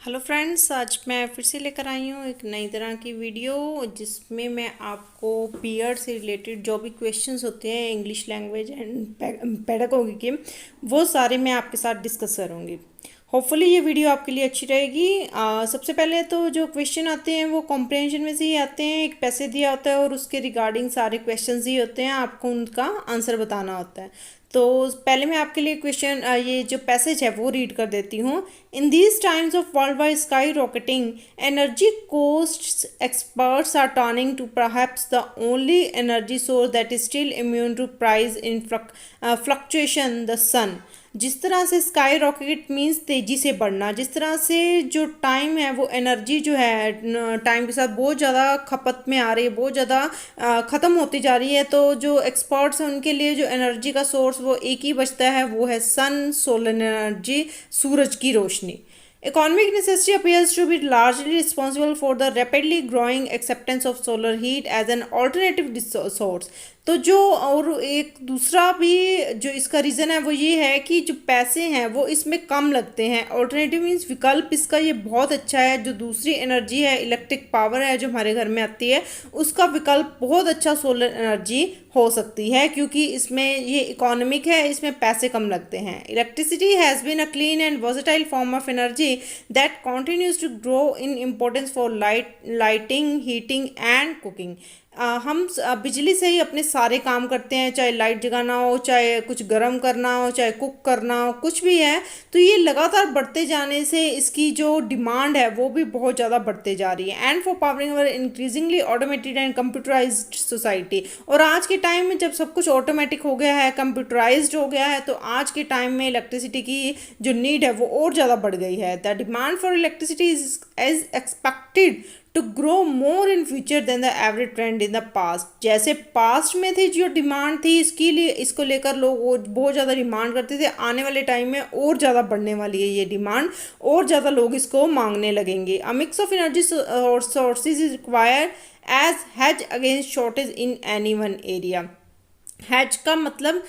Hello friends, आज मैं फिर से लेकर आई हूँ एक नई तरह की वीडियो जिसमें मैं आपको पीरियड से रिलेटेड जो भी क्वेश्चंस होते हैं इंग्लिश लैंग्वेज एंड पेडागोगी के, वो सारे मैं आपके साथ डिस्कस करूँगी। होपफुली ये वीडियो आपके लिए अच्छी रहेगी। सबसे पहले तो जो क्वेश्चन आते हैं वो कॉम्प्रहेंशन में से ही आते हैं। एक पैसे दिया होता है और उसके रिगार्डिंग सारे क्वेश्चंस ही होते हैं, आपको उनका आंसर बताना होता है। तो पहले मैं आपके लिए क्वेश्चन ये जो पैसेज है वो रीड कर देती हूँ। In these times of world wide sky rocketing energy cost experts are turning to perhaps the only energy source that is still immune to price in fluctuation the sun. जिस तरह से sky rocket means तेज़ी से बढ़ना, जिस तरह से जो टाइम है वो एनर्जी जो है टाइम के साथ बहुत ज़्यादा खपत में आ रही है, बहुत ज़्यादा ख़त्म होती जा रही है। तो जो एक्सपर्ट्स हैं उनके लिए जो एनर्जी का सोर्स वो एक ही बचता है, वो है सन, सोलर एनर्जी, सूरज की रोशनी। Economic necessity appears to be largely responsible for the rapidly growing acceptance of solar heat as an alternative source। तो जो और एक दूसरा भी जो इसका रीज़न है वो ये है कि जो पैसे हैं वो इसमें कम लगते हैं। ऑल्टरनेटिव मीन्स विकल्प इसका ये बहुत अच्छा है। जो दूसरी एनर्जी है, इलेक्ट्रिक पावर है जो हमारे घर में आती है, उसका विकल्प बहुत अच्छा सोलर एनर्जी हो सकती है, क्योंकि इसमें ये इकोनॉमिक है, इसमें पैसे कम लगते हैं। Electricity has been a clean and versatile form of energy that continues to grow in importance for lighting, heating and cooking। हम बिजली से ही अपने सारे काम करते हैं, चाहे लाइट जगाना हो, चाहे कुछ गर्म करना हो, चाहे कुक करना हो, कुछ भी है। तो ये लगातार बढ़ते जाने से इसकी जो डिमांड है वो भी बहुत ज़्यादा बढ़ते जा रही है। And for powering our increasingly automated and computerised society. और आज के टाइम में जब सब कुछ ऑटोमेटिक हो गया है, कंप्यूटराइज्ड हो गया है, तो आज के टाइम में इलेक्ट्रिसिटी की जो नीड है वो और ज़्यादा बढ़ गई है। The demand for electricity is expected to grow more in future than the average trend in the past. जैसे पास्ट में थी जो डिमांड थी इसके लिए, इसको लेकर लोग बहुत ज़्यादा डिमांड करते थे, आने वाले टाइम में और ज़्यादा बढ़ने वाली है ये डिमांड, और ज़्यादा लोग इसको मांगने लगेंगे। A mix of energy sources is required as hedge against shortage in any one area. Hedge का मतलब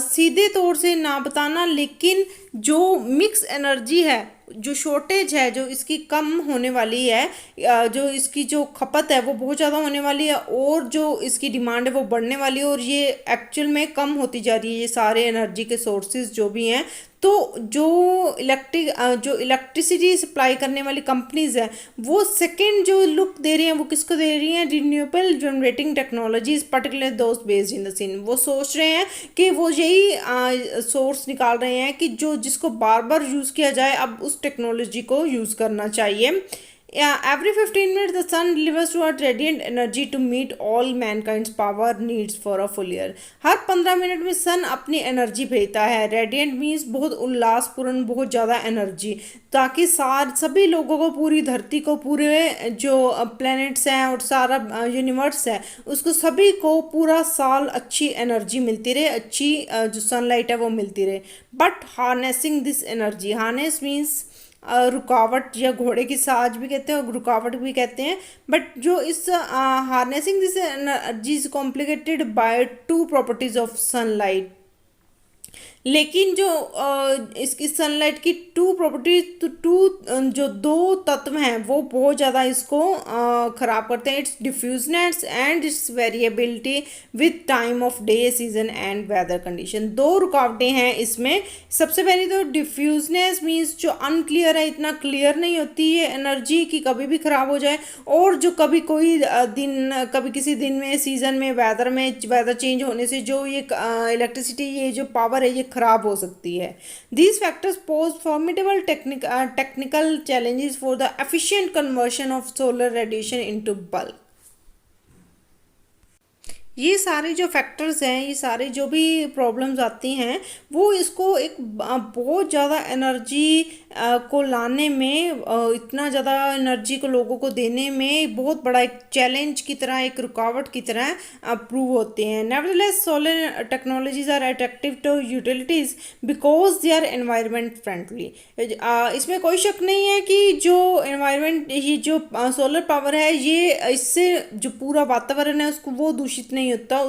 सीधे तौर से ना बताना, लेकिन जो मिक्स एनर्जी है, जो शॉर्टेज है, जो इसकी कम होने वाली है, जो इसकी जो खपत है वो बहुत ज़्यादा होने वाली है, और जो इसकी डिमांड है वो बढ़ने वाली है, और ये एक्चुअल में कम होती जा रही है ये सारे एनर्जी के सोर्सेज जो भी हैं। तो जो इलेक्ट्रिसिटी सप्लाई करने वाली कंपनीज हैं वो सेकंड जो लुक दे रही हैं वो किसको दे रही हैं? रिन्यूएबल जनरेटिंग टेक्नोलॉजीज, पर्टिकुलर दोस्त बेस्ड इन द सीन। वो सोच रहे हैं कि वो यही सोर्स निकाल रहे हैं कि जो जिसको बार बार यूज़ किया जाए, अब उस टेक्नोलॉजी को यूज़ करना चाहिए। Every 15 minutes, the sun delivers to us radiant energy to meet all mankind's power needs for a full year। Her 15 minute में सन अपनी एनर्जी भेजता है। रेडियंट मीन्स बहुत उल्लासपूर्ण, बहुत ज़्यादा एनर्जी, ताकि सभी लोगों को, पूरी धरती को, पूरे जो प्लैनेट्स हैं और सारा यूनिवर्स है, उसको सभी को पूरा साल अच्छी एनर्जी मिलती रहे, अच्छी जो सनलाइट है वो मिलती रहे। But harnessing this energy, harness means रुकावट, या घोड़े की साज भी कहते हैं और रुकावट भी कहते हैं। बट जो इस harnessing this energy is complicated by two properties of sunlight. लेकिन जो इसकी सनलाइट की टू प्रॉपर्टी, जो दो तत्व हैं वो बहुत ज़्यादा इसको ख़राब करते हैं। Its diffuseness and its variability with time of day, season and weather condition. दो रुकावटें हैं इसमें। सबसे पहली तो डिफ्यूजनेस मीन्स जो अनक्लियर है, इतना क्लियर नहीं होती है एनर्जी की कभी भी ख़राब हो जाए, और जो कभी कोई कभी किसी दिन में, सीज़न में, वेदर चेंज होने से जो ये इलेक्ट्रिसिटी, ये जो पावर है, ये खराब हो सकती है। These factors pose formidable technical challenges for the efficient conversion of solar radiation into bulk। ये सारे जो फैक्टर्स हैं, ये सारे जो भी प्रॉब्लम्स आती हैं, वो इसको एक बहुत ज़्यादा एनर्जी को लाने में, इतना ज़्यादा एनर्जी को लोगों को देने में बहुत बड़ा एक चैलेंज की तरह, एक रुकावट की तरह प्रूव होते हैं। Nevertheless solar technologies are attractive to utilities because they are environment friendly. इसमें कोई शक नहीं है कि जो एनवायरनमेंट, ये जो सोलर पावर है, ये इससे जो पूरा वातावरण है उसको वो दूषित नहीं नहीं होता,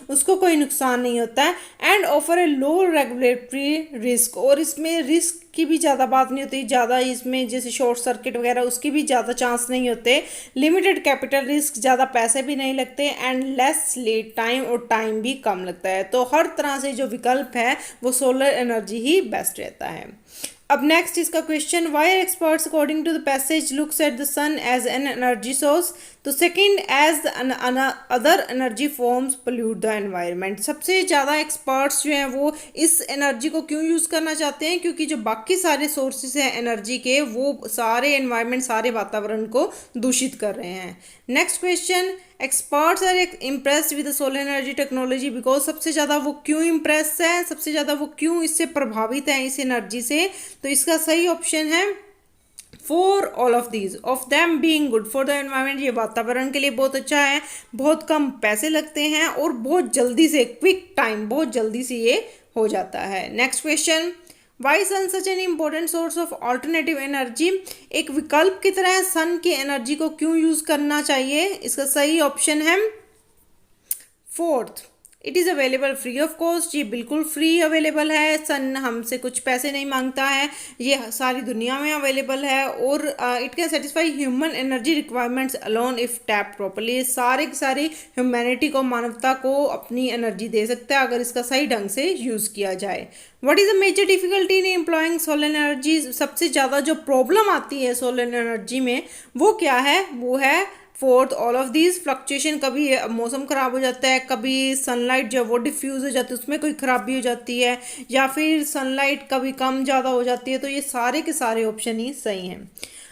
उसको कोई नुकसान नहीं होता है। And offer A low regulatory risk, और इसमें रिस्क की भी ज़्यादा बात नहीं होती, ज़्यादा इसमें जैसे शॉर्ट सर्किट वगैरह उसकी भी ज़्यादा चांस नहीं होते। लिमिटेड कैपिटल रिस्क, ज़्यादा पैसे भी नहीं लगते, एंड लेस लीड टाइम, और टाइम भी कम लगता है। तो हर तरह से जो विकल्प है वो सोलर एनर्जी ही बेस्ट रहता है। अब नेक्स्ट इसका question, why experts according to the passage looks at the sun as an energy source, तो second as other energy forms pollute the environment. सबसे ज़्यादा एक्सपर्ट्स जो हैं वो इस एनर्जी को क्यों यूज़ करना चाहते हैं, क्योंकि जो बाकी सारे सोर्सेज हैं एनर्जी के वो सारे एनवायरनमेंट, सारे वातावरण को दूषित कर रहे हैं। Next question, experts are impressed with solar energy technology because, सबसे ज़्यादा वो क्यों इम्प्रेस है, सबसे ज़्यादा वो क्यों इससे प्रभावित है इस एनर्जी से, तो इसका सही ऑप्शन है for all of these of them being good for the environment. ये वातावरण के लिए बहुत अच्छा है, बहुत कम पैसे लगते हैं, और बहुत जल्दी से क्विक टाइम, बहुत जल्दी से ये हो जाता है। Next question, why sun such an important source of alternative energy, एक विकल्प की तरह सन की एनर्जी को क्यों यूज़ करना चाहिए, इसका सही ऑप्शन है fourth, it is available free of cost. ये बिल्कुल फ्री अवेलेबल है, सन हमसे कुछ पैसे नहीं मांगता है, ये सारी दुनिया में अवेलेबल है, और it can satisfy human energy requirements alone if tap properly. सारे की सारी ह्यूमैनिटी को, मानवता को अपनी एनर्जी दे सकता है अगर इसका सही ढंग से यूज़ किया जाए। What is the major difficulty in employing solar energy, सबसे ज़्यादा जो प्रॉब्लम आती है सोलर एनर्जी में वो क्या है, वो है fourth all of these fluctuation. कभी मौसम ख़राब हो जाता है, कभी सनलाइट जो वो डिफ्यूज़ हो जाती है उसमें कोई ख़राबी हो जाती है, या फिर सनलाइट कभी कम ज़्यादा हो जाती है। तो ये सारे के सारे ऑप्शन ही सही हैं।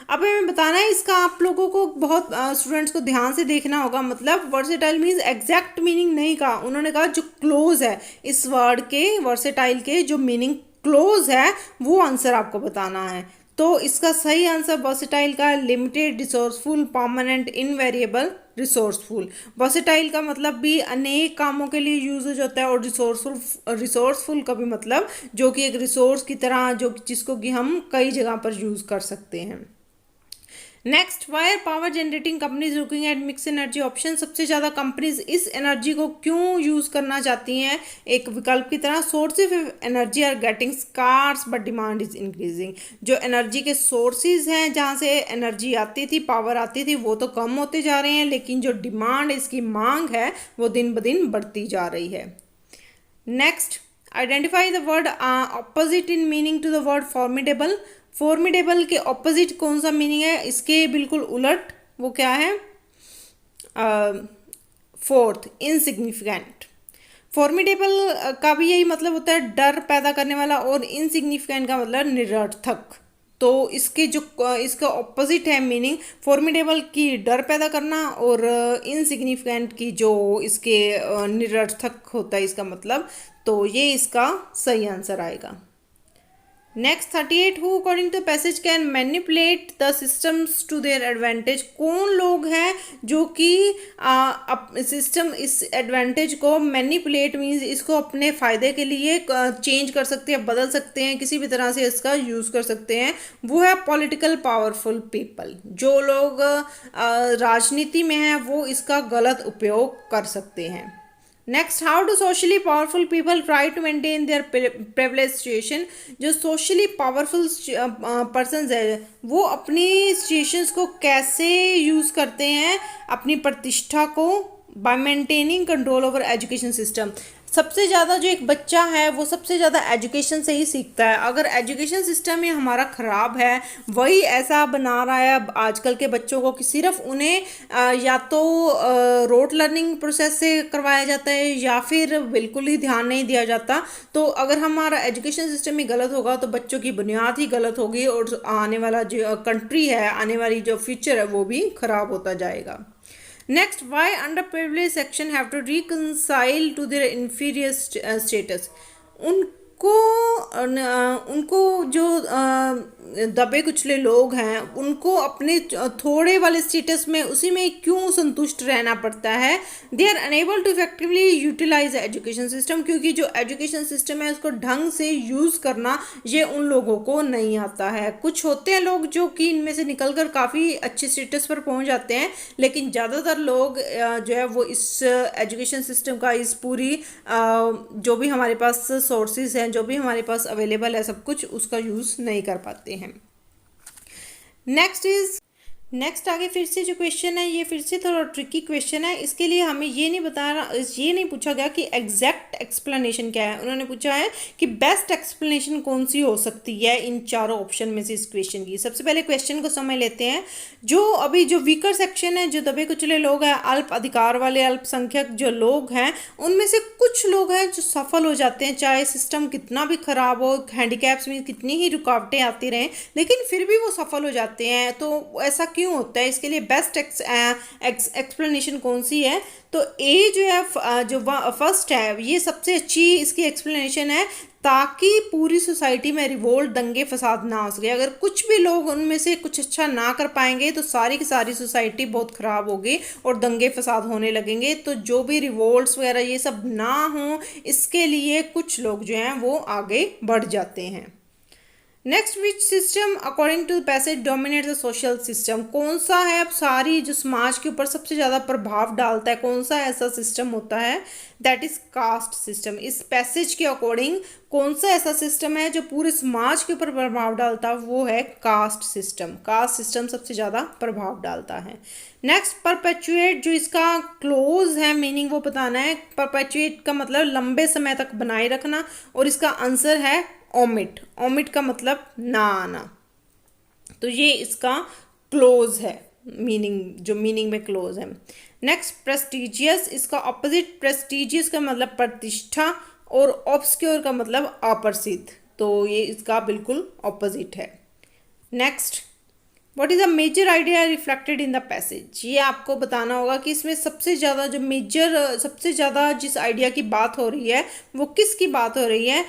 अब हमें बताना है इसका, आप लोगों को बहुत स्टूडेंट्स को ध्यान से देखना होगा। मतलब वर्सेटाइल मीन्स एग्जैक्ट मीनिंग नहीं कहा उन्होंने, कहा जो क्लोज है इस वर्ड के, वर्सेटाइल के जो मीनिंग क्लोज है वो आंसर आपको बताना है। तो इसका सही आंसर वर्सेटाइल का limited, resourceful, permanent, invariable, resourceful. Versatile का मतलब भी अनेक कामों के लिए यूज हो जाता है, और रिसोर्सफुल का भी मतलब जो कि एक रिसोर्स की तरह, जो जिसको कि हम कई जगह पर यूज कर सकते हैं। Next, why are power generating companies looking at mix energy option, सबसे ज़्यादा कंपनीज इस एनर्जी को क्यों यूज़ करना चाहती हैं एक विकल्प की तरह। Sources of energy are getting scarce but demand is increasing, जो एनर्जी के सोर्सेज हैं जहाँ से एनर्जी आती थी, पावर आती थी, वो तो कम होते जा रहे हैं, लेकिन जो डिमांड, इसकी मांग है वो दिन ब दिन बढ़ती जा रही है। Next, identify the word opposite in meaning to the word formidable. Formidable के ऑपोजिट कौन सा मीनिंग है, इसके बिल्कुल उलट वो क्या है, फोर्थ, इनसिग्निफिकेंट। फॉर्मिडेबल का भी यही मतलब होता है डर पैदा करने वाला, और इनसिग्निफिकेंट का मतलब निरर्थक। तो इसके जो इसका ऑपोजिट है मीनिंग, फॉर्मिडेबल की डर पैदा करना, और इनसिग्निफिकेंट की जो इसके निरर्थक होता है इसका मतलब। तो ये इसका सही आंसर आएगा। Next 38, who according to passage can manipulate the systems to their advantage, कौन लोग हैं जो कि सिस्टम इस एडवांटेज को मैनिपुलेट मीन्स इसको अपने फ़ायदे के लिए चेंज कर सकते हैं, बदल सकते हैं, किसी भी तरह से इसका यूज़ कर सकते हैं, वो है पॉलिटिकल पावरफुल पीपल। जो लोग राजनीति में हैं वो इसका गलत उपयोग कर सकते हैं। Next, how do socially powerful people try to maintain their privilege situation, जो सोशली पावरफुल पर्सनस है वो अपनी सिचुएशंस को कैसे यूज़ करते हैं, अपनी प्रतिष्ठा को, bye maintaining control over education system. सबसे ज़्यादा जो एक बच्चा है वो सबसे ज़्यादा एजुकेशन से ही सीखता है। अगर एजुकेशन सिस्टम ही हमारा ख़राब है, वही ऐसा बना रहा है आजकल के बच्चों को कि सिर्फ उन्हें या तो रोट लर्निंग प्रोसेस से करवाया जाता है या फिर बिल्कुल ही ध्यान नहीं दिया जाता। तो अगर हमारा एजुकेशन सिस्टम ही गलत होगा तो बच्चों की बुनियाद ही गलत होगी, और आने वाला जो कंट्री है, आने वाली जो फ्यूचर है वो भी ख़राब होता जाएगा। Next, why underprivileged section have to reconcile to their inferior status? उन उनको जो दबे कुचले लोग हैं उनको अपने थोड़े वाले स्टेटस में उसी में क्यों संतुष्ट रहना पड़ता है। They are unable to effectively utilize education system, क्योंकि जो एजुकेशन सिस्टम है उसको ढंग से यूज़ करना ये उन लोगों को नहीं आता है। कुछ होते हैं लोग जो कि इनमें से निकलकर काफ़ी अच्छे स्टेटस पर पहुंच जाते हैं, लेकिन ज़्यादातर लोग जो है वो इस एजुकेशन सिस्टम का, इस पूरी जो भी हमारे पास सोर्सेज हैं, जो भी हमारे पास अवेलेबल है सब कुछ, उसका यूज़ नहीं कर पाते हैं। नेक्स्ट आगे फिर से जो क्वेश्चन है ये फिर से थोड़ा ट्रिकी क्वेश्चन है। इसके लिए हमें ये नहीं पूछा गया कि एग्जैक्ट एक्सप्लेनेशन क्या है। उन्होंने पूछा है कि बेस्ट एक्सप्लेनेशन कौन सी हो सकती है इन चारों ऑप्शन में से इस क्वेश्चन की। सबसे पहले क्वेश्चन को समझ लेते हैं। जो वीकर सेक्शन है, जो दबे कुचले लोग हैं, अल्प अधिकार वाले अल्पसंख्यक जो लोग हैं, उनमें से कुछ लोग हैं जो सफल हो जाते हैं, चाहे सिस्टम कितना भी खराब हो, हैंडीकैप्स में कितनी ही रुकावटें आती रहें, लेकिन फिर भी वो सफल हो जाते हैं। तो ऐसा क्यों होता है, इसके लिए बेस्ट एक्सप्लेनेशन कौन सी है? तो ए जो है, जो फर्स्ट है, ये सबसे अच्छी इसकी एक्सप्लेनेशन है, ताकि पूरी सोसाइटी में रिवोल्ट, दंगे फसाद ना हो सके। अगर कुछ भी लोग उनमें से कुछ अच्छा ना कर पाएंगे तो सारी की सारी सोसाइटी बहुत ख़राब होगी और दंगे फसाद होने लगेंगे। तो जो भी रिवोल्ट्स वगैरह ये सब ना हो, इसके लिए कुछ लोग जो हैं वो आगे बढ़ जाते हैं। Next, which system according to passage dominate the social system? कौन सा है अब सारी जो समाज के ऊपर सबसे ज़्यादा प्रभाव डालता है, कौन सा ऐसा सिस्टम होता है? That is caste system. इस पैसेज के अकॉर्डिंग कौन सा ऐसा सिस्टम है जो पूरे समाज के ऊपर प्रभाव डालता है? वो है कास्ट सिस्टम। कास्ट सिस्टम सबसे ज़्यादा प्रभाव डालता है। नेक्स्ट, परपेचुएट, जो इसका क्लोज है मीनिंग वो बताना है। परपेचुएट का मतलब लंबे समय तक बनाए रखना, और इसका आंसर है ओमिट। ओमिट का मतलब ना आना। तो ये इसका क्लोज है, जो मीनिंग में क्लोज है। नेक्स्ट, प्रेस्टिजियस, इसका ऑपोजिट प्रेस्टिजियस का मतलब प्रतिष्ठा, और ऑब्सक्योर का मतलब अप्रसिद्ध। तो ये इसका बिल्कुल ऑपोजिट है। Next, what is a major idea reflected in the passage? ये आपको बताना होगा कि इसमें सबसे ज़्यादा जिस आइडिया की बात हो रही है वो किसकी बात हो रही है।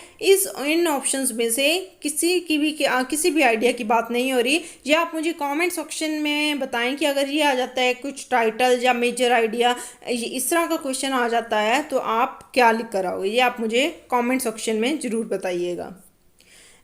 इन ऑप्शंस में से किसी भी आइडिया की बात नहीं हो रही। ये आप मुझे कमेंट सेक्शन में बताएं कि अगर ये आ जाता है कुछ टाइटल या मेजर आइडिया, इस तरह का क्वेश्चन आ जाता है तो आप क्या लिख कर आओगे, ये आप मुझे कॉमेंट सेक्शन में ज़रूर बताइएगा।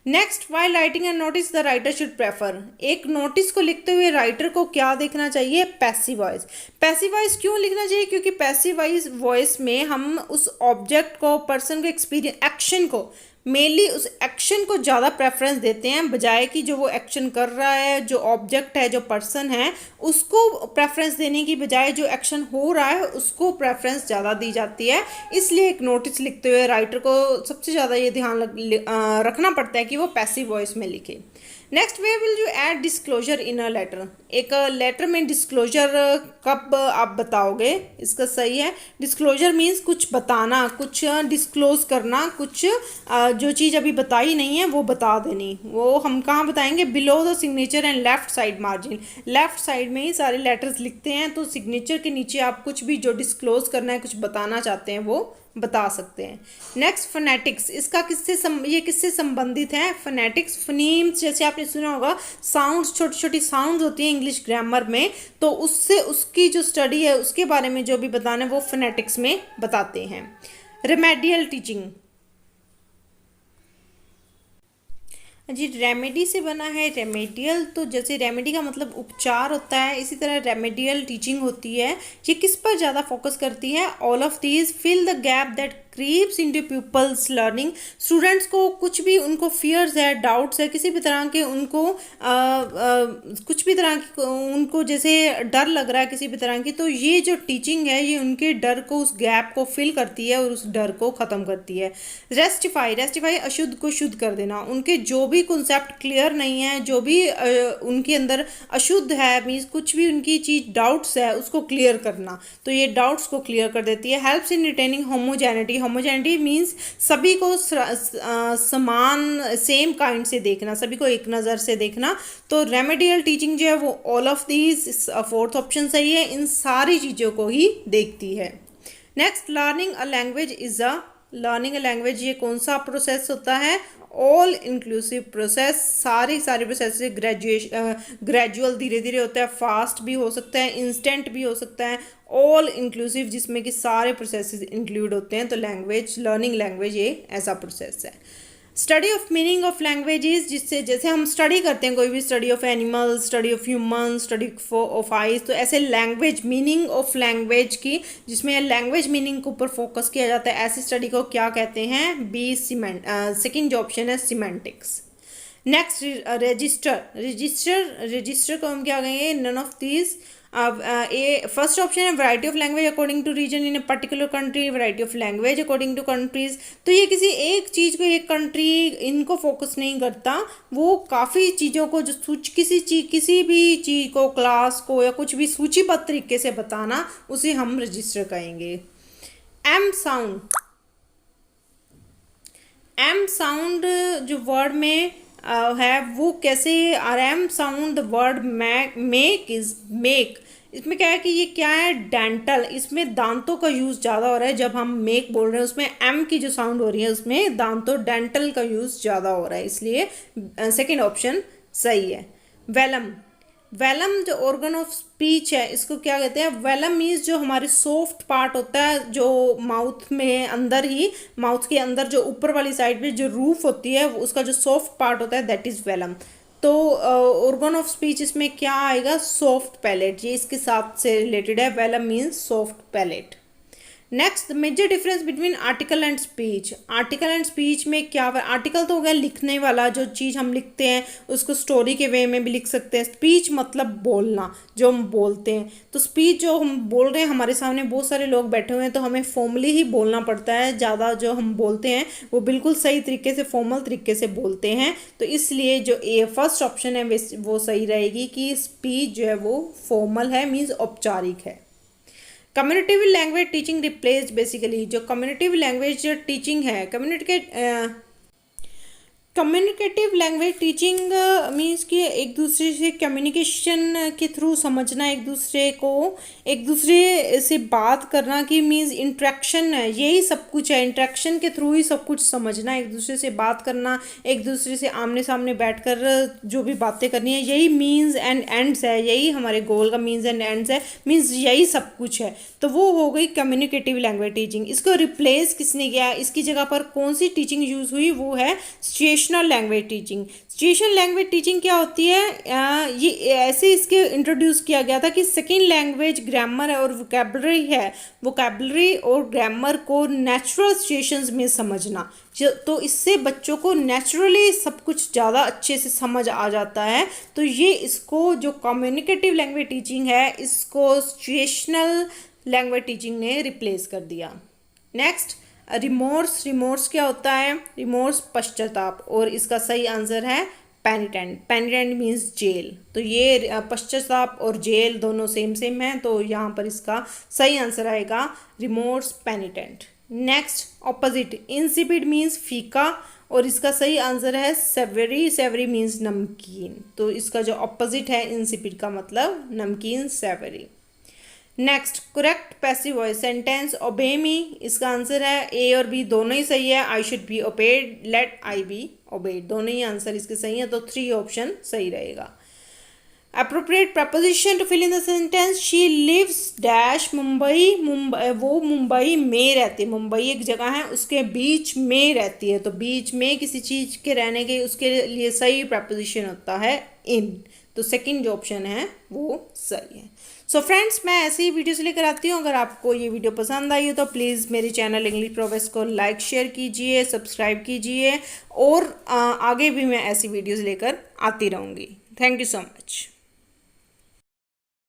Next, while writing a notice the writer should prefer. एक नोटिस को लिखते हुए राइटर को क्या देखना चाहिए? Passive voice. पैसिव वॉइस क्यों लिखना चाहिए? क्योंकि पैसिव वॉइस में हम उस ऑब्जेक्ट को, पर्सन को, एक्सपीरियंस, एक्शन को, मेनली उस एक्शन को ज़्यादा प्रेफरेंस देते हैं, बजाय कि जो वो एक्शन कर रहा है, जो ऑब्जेक्ट है, जो पर्सन है, उसको प्रेफरेंस देने की बजाय जो एक्शन हो रहा है उसको प्रेफरेंस ज़्यादा दी जाती है। इसलिए एक नोटिस लिखते हुए राइटर को सबसे ज़्यादा ये ध्यान रखना पड़ता है कि वो पैसिव वॉइस में लिखे। Next, where will you add disclosure in a letter? एक लेटर में डिस्क्लोजर कब आप बताओगे? इसका सही है, डिस्क्लोजर मीन्स कुछ बताना, कुछ डिस्क्लोज करना, कुछ जो चीज़ अभी बताई नहीं है वो बता देनी। वो हम कहाँ बताएंगे? Below the signature and left side margin. Left side में ही सारे लेटर्स लिखते हैं, तो सिग्नेचर के नीचे आप कुछ भी जो डिस्क्लोज करना है, कुछ बताना चाहते हैं, वो बता सकते हैं। नेक्स्ट, फोनेटिक्स, इसका किससे संबंधित है? फोनेटिक्स, फनीम्स, जैसे आपने सुना होगा साउंड्स, छोटी छोटी साउंड्स होती हैं इंग्लिश ग्रामर में, तो उसकी जो स्टडी है उसके बारे में जो भी बताना है वो फोनेटिक्स में बताते हैं। रेमेडियल टीचिंग जी, रेमेडी से बना है। रेमेडियल, तो जैसे रेमेडी का मतलब उपचार होता है, इसी तरह रेमेडियल टीचिंग होती है। ये किस पर ज़्यादा फोकस करती है? All of these fill the gap that creeps into people's learning. Students को कुछ भी उनको फियर्स है, डाउट्स है, किसी भी तरह के उनको कुछ भी तरह की उनको जैसे डर लग रहा है किसी भी तरह की, तो ये जो टीचिंग है ये उनके डर को, उस गैप को फिल करती है और उस डर को ख़त्म करती है। रेस्टिफाई अशुद्ध को शुद्ध कर देना। उनके जो भी कॉन्सेप्ट क्लियर नहीं है, जो भी उनके अंदर अशुद्ध है, मीन्स कुछ भी उनकी चीज़ डाउट्स है, उसको क्लियर करना। तो ये डाउट्स को क्लियर कर देती है। Helps in retaining homogeneity. Homogeneity means सभी को समान, सेम काइंड से देखना, सभी को एक नज़र से देखना। तो रेमेडियल टीचिंग जो है वो all of these, fourth option सही है, इन सारी चीज़ों को ही देखती है। Next, learning a language is a learning a language ये कौन सा प्रोसेस होता है? ऑल इंक्लूसिव प्रोसेस, सारे प्रोसेस से ग्रेजुअल धीरे धीरे होता है, फास्ट भी हो सकता है, इंस्टेंट भी हो सकता है, ऑल इंक्लूसिव जिसमें कि सारे प्रोसेस इंक्लूड होते हैं। तो लैंग्वेज, लर्निंग लैंग्वेज ये ऐसा प्रोसेस है। Study of meaning of languages, जिससे जैसे हम स्टडी करते हैं कोई भी, study of animals, study of human, study of eyes, तो ऐसे लैंग्वेज, मीनिंग ऑफ लैंग्वेज की, जिसमें लैंग्वेज मीनिंग के ऊपर फोकस किया जाता है, ऐसी स्टडी को क्या कहते हैं? बी सीमेंट, सेकेंड जो ऑप्शन है सीमेंटिक्स। नेक्स्ट रजिस्टर को हम क्या कहेंगे? None of these. अब ये फर्स्ट ऑप्शन है variety of language according to region in a particular country, variety of language according to countries. तो ये किसी एक चीज़ को, एक कंट्री इनको फोकस नहीं करता, वो काफ़ी चीज़ों को जो किसी भी चीज़ को, क्लास को या कुछ भी सूचीबद्ध तरीके से बताना, उसे हम रजिस्टर कहेंगे। एम साउंड जो वर्ड में है वो कैसे? R M sound the word make is make, इसमें क्या है कि ये क्या है? डेंटल, इसमें दांतों का यूज़ ज़्यादा हो रहा है। जब हम मेक बोल रहे हैं उसमें एम की जो साउंड हो रही है उसमें दांतों, डेंटल का यूज़ ज़्यादा हो रहा है, इसलिए सेकेंड ऑप्शन सही है। वेलम जो ऑर्गन ऑफ स्पीच है, इसको क्या कहते हैं? वेलम मीन्स जो हमारे सॉफ्ट पार्ट होता है, जो माउथ में अंदर ही, माउथ के अंदर जो ऊपर वाली साइड पे जो रूफ होती है, उसका जो सॉफ्ट पार्ट होता है, दैट इज वेलम। तो ऑर्गन ऑफ स्पीच इसमें क्या आएगा? सॉफ्ट पैलेट, ये इसके साथ से रिलेटेड है। Velum means soft palate. Next, major difference between article and speech. Article and speech में क्या? आर्टिकल तो हो गया लिखने वाला, जो चीज़ हम लिखते हैं उसको स्टोरी के वे में भी लिख सकते हैं। स्पीच मतलब बोलना, जो हम बोलते हैं। तो स्पीच जो हम बोल रहे हैं, हमारे सामने बहुत सारे लोग बैठे हुए हैं, तो हमें फॉर्मली ही बोलना पड़ता है। ज़्यादा जो हम बोलते हैं वो बिल्कुल सही तरीके से, फॉर्मल तरीके से बोलते हैं। तो इसलिए जो ए फर्स्ट ऑप्शन है वो सही रहेगी कि स्पीच जो है वो फॉर्मल है, मीन्स औपचारिक है। Communicative language teaching replaced, basically जो कम्युनिकेटिव लैंग्वेज टीचिंग है, कम्युनिकेटिव लैंग्वेज टीचिंग मीन्स कि एक दूसरे से कम्युनिकेशन के थ्रू समझना, एक दूसरे से बात करना, कि मीन्स इंट्रैक्शन है, यही सब कुछ है। इंट्रैक्शन के थ्रू ही सब कुछ समझना, एक दूसरे से बात करना, एक दूसरे से आमने सामने बैठकर जो भी बातें करनी है, यही मीन्स एंड एंड्स है, यही हमारे गोल का मीन्स एंड एंड्स है, मीन्स यही सब कुछ है। तो वो हो गई कम्युनिकेटिव लैंग्वेज टीचिंग। इसको रिप्लेस किसने किया? इसकी जगह पर कौन सी टीचिंग यूज़ हुई? वो है situational language teaching. Situational language teaching क्या होती है? ये ऐसे इसके इंट्रोड्यूस किया गया था कि सेकेंड लैंग्वेज ग्रामर और वोकैबुलरी है, वोकैबुलरी और ग्रामर को नेचुरल सिचुएशंस में समझना, तो इससे बच्चों को नेचुरली सब कुछ ज़्यादा अच्छे से समझ आ जाता है। तो ये इसको जो कम्युनिकेटिव लैंग्वेज टीचिंग है, इसको सिचुएशनल लैंग्वेज टीचिंग ने रिप्लेस कर दिया। नेक्स्ट, रिमोर्स क्या होता है? रिमोर्स पश्चाताप, और इसका सही आंसर है पेनिटेंट मीन्स जेल। तो ये पश्चाताप और जेल दोनों सेम है, तो यहाँ पर इसका सही आंसर आएगा remorse penitent. Next, opposite, insipid means फीका, और इसका सही आंसर है सेवरी मीन्स नमकीन। तो इसका जो ऑपोजिट है इंसिपिड का मतलब नमकीन, savoury. Next, correct passive voice sentence, obey me, इसका आंसर है ए और बी दोनों ही सही है। I should be obeyed, let I be obeyed, दोनों ही आंसर इसके सही है, तो 3 ऑप्शन सही रहेगा। Appropriate preposition to fill in the sentence, she lives dash Mumbai, वो मुंबई में रहती है, मुंबई एक जगह है उसके बीच में रहती है, तो बीच में किसी चीज़ के रहने के उसके लिए सही प्रपोजिशन होता है इन, तो सेकंड जो ऑप्शन है वो सही है। सो फ्रेंड्स, मैं ऐसी ही वीडियोस लेकर आती हूँ। अगर आपको ये वीडियो पसंद आई हो तो प्लीज़ मेरे चैनल इंग्लिश प्रोग्रेस को लाइक शेयर कीजिए, सब्सक्राइब कीजिए, और आगे भी मैं ऐसी वीडियोस लेकर आती रहूँगी। Thank you so much.